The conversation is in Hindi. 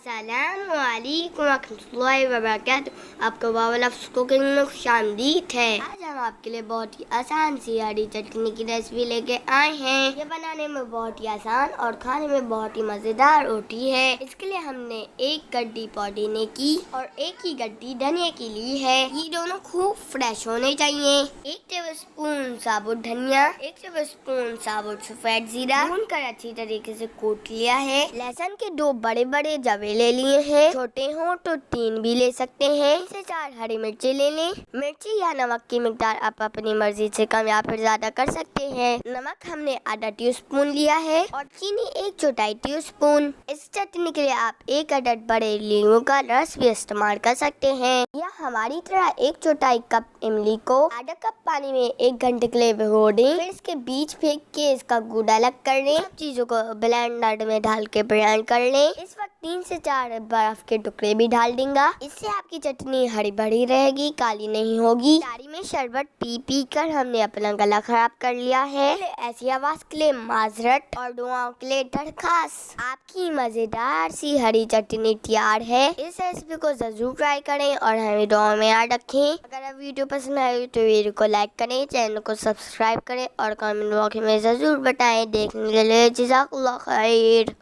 अस्सलामुअलैकुम वरहमतुल्लाहि वबरकातुहू। आपको बाबा लफ्ज़ कुकिंग में खुशामदीद है। आज हम आपके लिए बहुत ही आसान सी हरी चटनी की रेसिपी लेके आए हैं। ये बनाने में बहुत ही आसान और खाने में बहुत ही मजेदार होती है। इसके लिए हमने एक गड्डी पुदीने की और एक ही गड्डी धनिया की ली है। ये दोनों खूब फ्रेश होने चाहिए। 1 टेबलस्पून साबुत धनिया, 1 टेबलस्पून साबुत सफेद जीरा भूनकर अच्छी तरीके से कूट लिया है। लहसुन के 2 बड़े बड़े जवे ले लिए हैं। छोटे हो तो 3 भी ले सकते हैं। 3 से 4 हरी मिर्ची ले लें। मिर्ची या नमक की मिकदार आप अपनी मर्जी से कम या फिर ज्यादा कर सकते हैं। नमक हमने आधा टीस्पून लिया है और चीनी 1/4 टीस्पून। इस चटनी के लिए आप 1 अदद बड़े नींबू का रस भी इस्तेमाल कर सकते हैं। या हमारी तरह 1/4 कप इमली को आधा कप पानी में 1 घंटे के लिए भिगो दें। फिर इसके बीज फेंक के इसका गुड़ अलग कर लें। सब चीजों को ब्लेंडर में डाल के ब्लेंड कर लें। इस वक्त 3 से 4 बर्फ के टुकड़े भी डाल देंगे। इससे आपकी चटनी हरी भरी रहेगी, काली नहीं होगी। तारी में शरबत पी पी कर हमने अपना गला खराब कर लिया है। ऐसी आवाज के लिए माजरत और दुआओं के लिए दरखास्त। आपकी मजेदार सी हरी चटनी तैयार है। इस रेसिपी को जरूर ट्राई करें और हमें दुआ में याद रखें। अगर आप वीडियो पसंद आए तो वीडियो को लाइक करें, चैनल को सब्सक्राइब करें और कमेंट बॉक्स में जरूर बताएं। देखने के लिए जज़ाकल्लाह खैर।